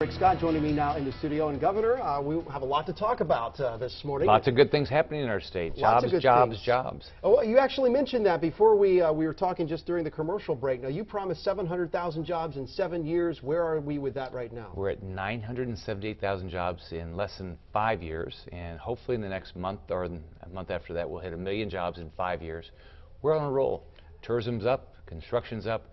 Rick Scott joining me now in the studio. And Governor, we have a lot to talk about this morning. Lots of good things happening in our state. Lots of good things. Jobs. Oh, well, you actually mentioned that before we were talking just during the commercial break. Now, you promised 700,000 jobs in 7 years. Where are we with that right now? We're at 978,000 jobs in less than 5 years, and hopefully in the next month or a month after that, we'll hit 1 million jobs in 5 years. We're on a roll. Tourism's up, construction's up.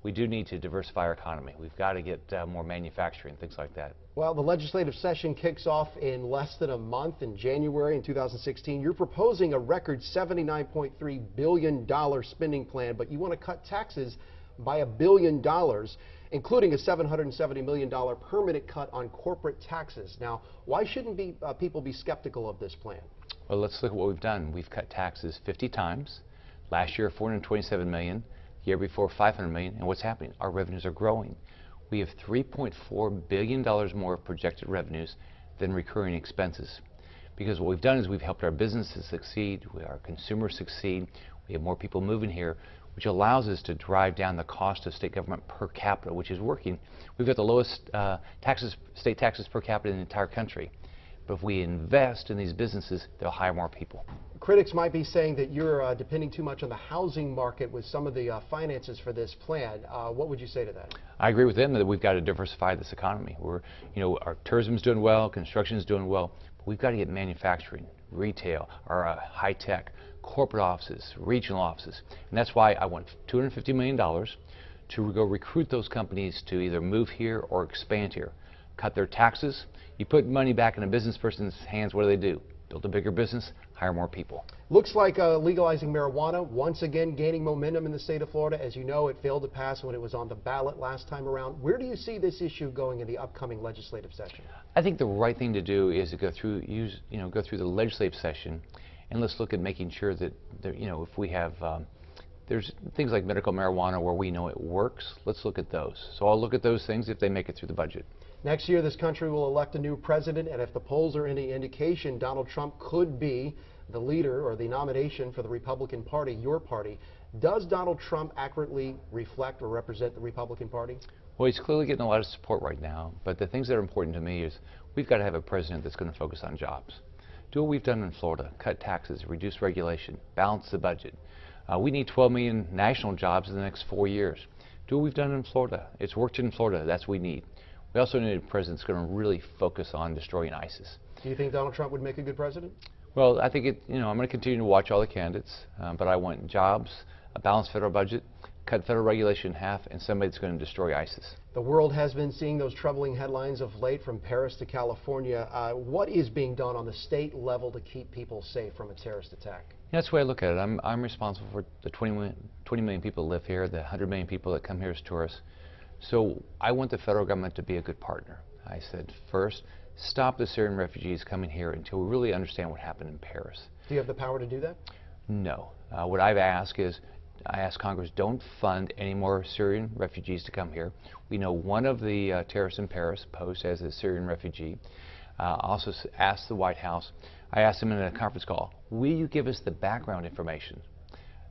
We do need to diversify our economy. We've got to get more manufacturing, things like that. Well, the legislative session kicks off in less than a month in January in 2016. You're proposing a record $79.3 billion spending plan, but you want to cut taxes by $1 billion, including a $770 million permanent cut on corporate taxes. Now, why shouldn't people be skeptical of this plan? Well, let's look at what we've done. We've cut taxes 50 times. Last year, $427 million. Year before, $500 million. And what's happening? Our revenues are growing. We have $3.4 billion more of projected revenues than recurring expenses. Because what we've done is we've helped our businesses succeed, our consumers succeed, we have more people moving here, which allows us to drive down the cost of state government per capita, which is working. We've got the lowest state taxes per capita in the entire country. But if we invest in these businesses, they'll hire more people. Critics might be saying that you're depending too much on the housing market with some of the finances for this plan. What would you say to that? I agree with them that we've got to diversify this economy. Our tourism's doing well, construction's doing well, but we've got to get manufacturing, retail, our high-tech, corporate offices, regional offices. And that's why I want $250 million to go recruit those companies to either move here or expand here. Cut their taxes. You put money back in a business person's hands, what do? Build a bigger business, hire more people. Looks like legalizing marijuana once again gaining momentum in the state of Florida. As you know, it failed to pass when it was on the ballot last time around. Where do you see this issue going in the upcoming legislative session? I think the right thing to do is to go through the legislative session, and let's look at making sure that if we have there's things like medical marijuana where we know it works, let's look at those. So I'll look at those things if they make it through the budget. Next year, this country will elect a new president, and if the polls are any indication, Donald Trump could be the leader or the nomination for the Republican Party, your party. Does Donald Trump accurately reflect or represent the Republican Party? Well, he's clearly getting a lot of support right now, but the things that are important to me is we've got to have a president that's going to focus on jobs. Do what we've done in Florida, cut taxes, reduce regulation, balance the budget. We need 12 million national jobs in the next 4 years. Do what we've done in Florida. It's worked in Florida. That's what we need. We also need a president that's going to really focus on destroying ISIS. Do you think Donald Trump would make a good president? Well, I think I'm going to continue to watch all the candidates, but I want jobs, a balanced federal budget, cut federal regulation in half, and somebody that's going to destroy ISIS. The world has been seeing those troubling headlines of late from Paris to California. What is being done on the state level to keep people safe from a terrorist attack? That's the way I look at it. I'm responsible for the 20 million people that live here, the 100 million people that come here as tourists. So I want the federal government to be a good partner. I said, first, stop the Syrian refugees coming here until we really understand what happened in Paris. Do you have the power to do that? No. What I've asked is, I asked Congress, don't fund any more Syrian refugees to come here. We know one of the terrorists in Paris posed as a Syrian refugee. Also asked the White House, I asked them in a conference call, will you give us the background information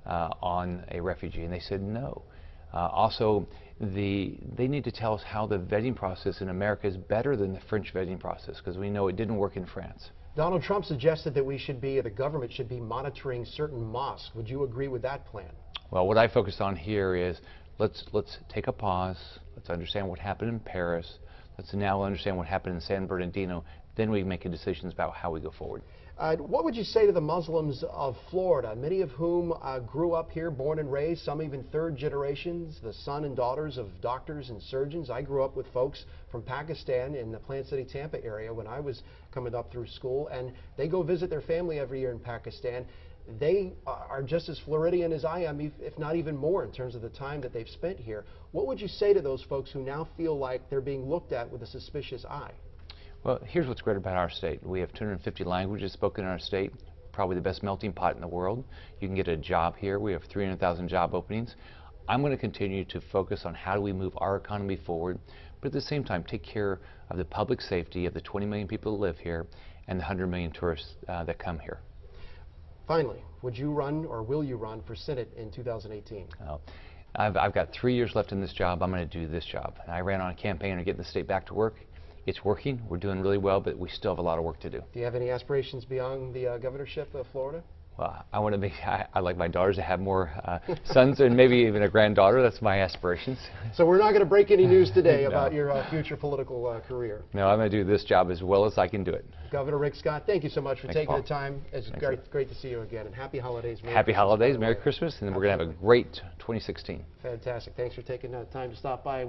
on a refugee? And they said no. Also, they need to tell us how the vetting process in America is better than the French vetting process, because we know it didn't work in France. Donald Trump suggested that the government should be monitoring certain mosques. Would you agree with that plan? Well, what I focused on here is let's take a pause. Let's understand what happened in Paris. Let's now understand what happened in San Bernardino. Then we make decisions about how we go forward. What would you say to the Muslims of Florida, many of whom grew up here, born and raised, some even third generations, the son and daughters of doctors and surgeons? I grew up with folks from Pakistan in the Plant City, Tampa area when I was coming up through school, and they go visit their family every year in Pakistan. They are just as Floridian as I am, if not even more, in terms of the time that they've spent here. What would you say to those folks who now feel like they're being looked at with a suspicious eye? Well, here's what's great about our state. We have 250 languages spoken in our state, probably the best melting pot in the world. You can get a job here. We have 300,000 job openings. I'm going to continue to focus on how do we move our economy forward, but at the same time take care of the public safety of the 20 million people that live here and the 100 million tourists that come here. Finally, would you run or will you run for Senate in 2018? I've got 3 years left in this job. I'm going to do this job. And I ran on a campaign to get the state back to work. It's working. We're doing really well, but we still have a lot of work to do. Do you have any aspirations beyond the governorship of Florida? Well, I want to make. I like my daughters to have more sons and maybe even a granddaughter. That's my aspirations. So we're not going to break any news today No. about your future political career. No, I'm going to do this job as well as I can do it. Governor Rick Scott, thank you so much for Thanks, taking Paul. the time. It's great to see you again, and happy holidays. Merry Happy Christmas, holidays, by the Merry way. Christmas, and we're going to have a great 2016. Fantastic. Thanks for taking the time to stop by. And we'll